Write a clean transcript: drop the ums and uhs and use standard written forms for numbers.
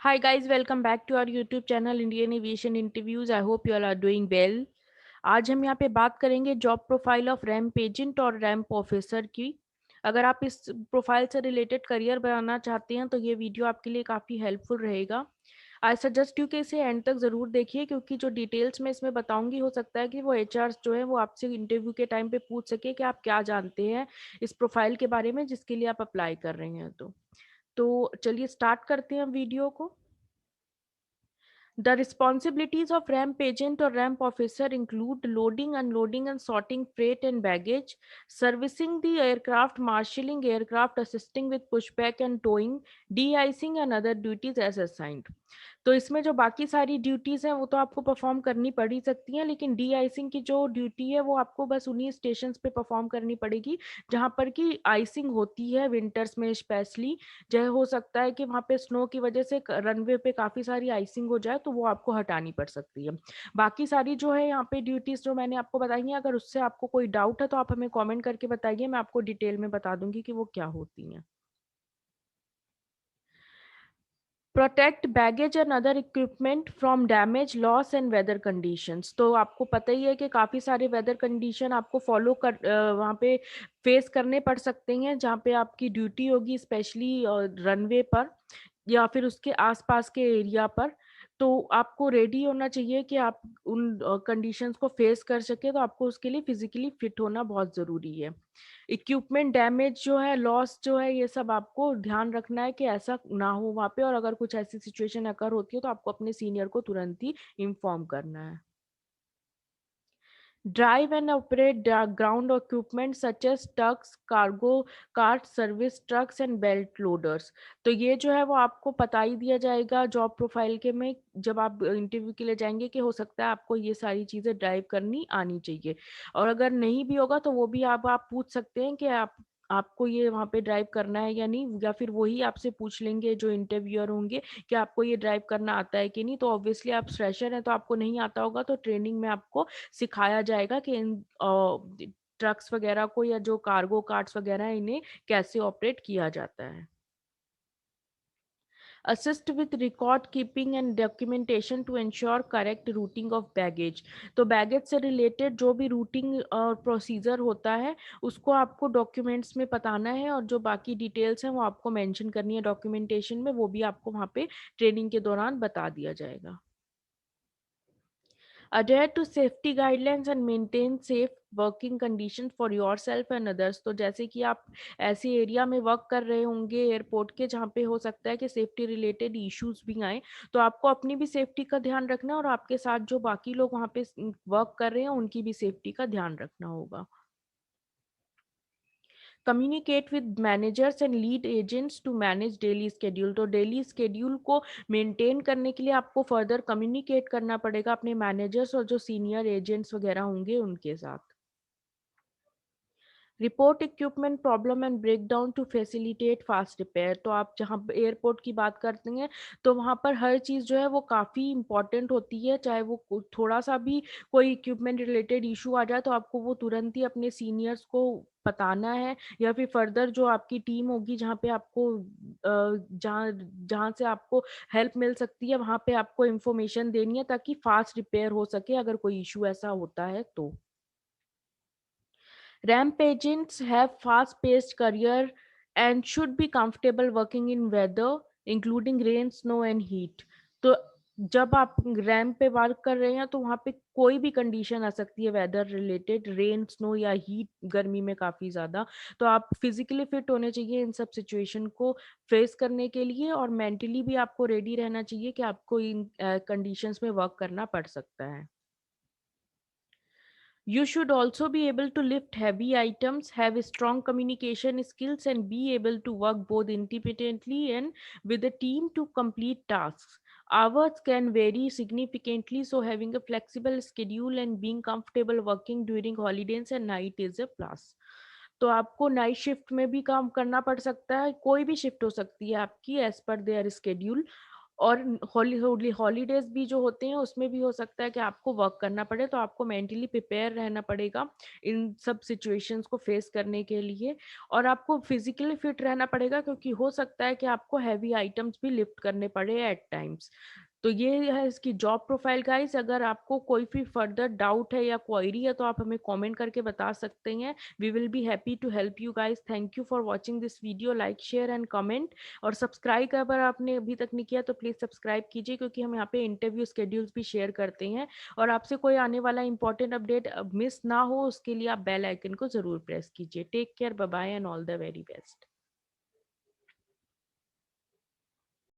Hi guys, welcome back to our YouTube channel Indian Aviation Interviews. I hope you all are doing well. आज हम यहाँ पे बात करेंगे job profile of ramp agent और ramp officer की। अगर आप इस प्रोफाइल से रिलेटेड करियर बनाना चाहते हैं तो ये वीडियो आपके लिए काफ़ी हेल्पफुल रहेगा। आई सजेस्ट यू कि इसे एंड तक ज़रूर देखिए, क्योंकि जो डिटेल्स मैं इसमें बताऊंगी हो सकता है कि वो एचआर जो है वो आपसे इंटरव्यू के टाइम पे पूछ सके कि आप क्या जानते हैं इस प्रोफाइल के बारे में जिसके लिए आप अप्लाई कर रहे हैं। तो चलिए स्टार्ट करते हैं वीडियो को। The responsibilities of ramp agent or ramp officer include loading, unloading, and sorting freight and baggage, servicing the aircraft, marshalling aircraft, assisting with pushback and towing, de-icing, and other duties as assigned. तो इसमें जो बाकी सारी duties हैं वो तो आपको perform करनी पड़ ही सकती हैं, लेकिन डी आइसिंग की जो ड्यूटी है वो आपको बस उन्हीं स्टेशंस पे परफॉर्म करनी पड़ेगी जहां पर कि आइसिंग होती है विंटर्स में स्पेशली। जो हो सकता है कि वहाँ पे स्नो की वजह से रनवे पे काफ़ी सारी आइसिंग हो जाए तो वो आपको हटानी पड़ सकती है। बाकी सारी जो है यहाँ पे ड्यूटीज़ जो मैंने आपको बताई हैं, अगर उससे आपको कोई डाउट है तो आप हमें कमेंट करके बताइए, मैं आपको डिटेल में बता दूंगी कि वो क्या होती हैं। Protect baggage and other equipment from damage, loss and weather conditions. तो आपको पता ही है कि काफ़ी सारे वेदर कंडीशन आपको फॉलो कर वहाँ पे फेस करने पड़ सकते हैं, जहाँ पे आपकी ड्यूटी होगी स्पेशली रनवे पर या फिर उसके आसपास के एरिया पर। तो आपको रेडी होना चाहिए कि आप उन कंडीशंस को फेस कर सके, तो आपको उसके लिए फिजिकली फिट होना बहुत ज़रूरी है। इक्विपमेंट डैमेज जो है, लॉस जो है, ये सब आपको ध्यान रखना है कि ऐसा ना हो वहाँ पे, और अगर कुछ ऐसी सिचुएशन अकर होती है तो आपको अपने सीनियर को तुरंत ही इन्फॉर्म करना है। Drive and operate ground equipment such as trucks, cargo carts, service trucks and belt loaders। तो ये जो है वो आपको बता ही दिया जाएगा जॉब प्रोफाइल के में जब आप इंटरव्यू के लिए जाएंगे कि हो सकता है आपको ये सारी चीज़ें ड्राइव करनी आनी चाहिए, और अगर नहीं भी होगा तो वो भी आप पूछ सकते हैं कि आपको ये वहाँ पे ड्राइव करना है या नहीं, या फिर वही आपसे पूछ लेंगे जो इंटरव्यूअर होंगे कि आपको ये ड्राइव करना आता है कि नहीं। तो ऑब्वियसली आप फ्रेशर हैं तो आपको नहीं आता होगा, तो ट्रेनिंग में आपको सिखाया जाएगा कि इन ट्रक्स वगैरह को या जो कार्गो कार्ट्स वगैरह हैं, इन्हें कैसे ऑपरेट किया जाता है। Assist with record keeping and documentation to ensure correct routing of baggage. तो बैगेज से रिलेटेड जो भी रूटिंग और प्रोसीजर होता है उसको आपको डॉक्यूमेंट्स में बताना है, और जो बाकी डिटेल्स हैं वो आपको मेंशन करनी है डॉक्यूमेंटेशन में, वो भी आपको वहाँ पे ट्रेनिंग के दौरान बता दिया जाएगा। Adhere to safety guidelines and maintain safe working condition for your self and others. तो जैसे कि आप ऐसे एरिया में वर्क कर रहे होंगे एयरपोर्ट के जहाँ पे हो सकता है कि सेफ्टी रिलेटेड इश्यूज भी आए, तो आपको अपनी भी सेफ्टी का ध्यान रखना है और आपके साथ जो बाकी लोग वहाँ पे वर्क कर रहे हैं उनकी भी सेफ्टी का ध्यान रखना होगा। Communicate with managers and lead agents to manage daily schedule. तो डेली स्केड्यूल को मेंटेन करने के लिए आपको फर्दर कम्युनिकेट करना पड़ेगा अपने मैनेजर्स और जो सीनियर एजेंट्स वगैरह होंगे उनके साथ। Report equipment problem and breakdown to facilitate fast repair. तो आप जहाँ एयरपोर्ट की बात करते हैं तो वहाँ पर हर चीज़ जो है वो काफ़ी इंपॉर्टेंट होती है, चाहे वो थोड़ा सा भी कोई इक्विपमेंट रिलेटेड इशू आ जाए तो आपको वो तुरंत ही अपने सीनियर्स को बताना है, या फिर फर्दर जो आपकी टीम होगी जहाँ पे आपको जहाँ जहाँ से आपको हेल्प मिल सकती है वहाँ पे आपको इंफॉर्मेशन देनी है ताकि फास्ट रिपेयर हो सके अगर कोई इशू ऐसा होता है तो। Ramp agents have fast-paced career and should be comfortable working in weather, including rain, snow and heat। तो जब आप रैम्प पे वर्क कर रहे हैं तो वहाँ पे कोई भी कंडीशन आ सकती है वेदर रिलेटेड, रेन, स्नो या हीट, गर्मी में काफ़ी ज़्यादा। तो आप फिजिकली फिट होने चाहिए इन सब सिचुएशन को फेस करने के लिए, और मेंटली भी आपको रेडी रहना चाहिए कि आपको इन कंडीशंस में वर्क करना पड़ सकता है। You should also be able to lift heavy items, have strong communication skills, and be able to work both independently and with a team to complete tasks. Hours can vary significantly, so having a flexible schedule and being comfortable working during holidays and night is a plus। तो आपको night shift में भी काम करना पड़ सकता है, कोई भी शिफ्ट हो सकती है आपकी एज पर देयर स्केड्यूल, और हॉलीडेज़ भी जो होते हैं उसमें भी हो सकता है कि आपको वर्क करना पड़े, तो आपको मेंटली प्रिपेयर रहना पड़ेगा इन सब सिचुएशंस को फेस करने के लिए। और आपको फिज़िकली फिट रहना पड़ेगा, क्योंकि हो सकता है कि आपको हेवी आइटम्स भी लिफ्ट करने पड़े एट टाइम्स। तो ये है इसकी जॉब प्रोफाइल गाइस। अगर आपको कोई भी फर्दर डाउट है या क्वेरी है तो आप हमें कमेंट करके बता सकते हैं। We will be happy to help you guys. Thank you for watching this video. Like, share and comment. और सब्सक्राइब अगर आपने अभी तक नहीं किया तो प्लीज़ सब्सक्राइब कीजिए, क्योंकि हम यहाँ पे इंटरव्यू शेड्यूल्स भी शेयर करते हैं। और आपसे कोई आने वाला इंपॉर्टेंट अपडेट मिस ना हो, उसके लिए आप बेल आइकन को ज़रूर प्रेस कीजिए। Take care, bye bye and all the very best.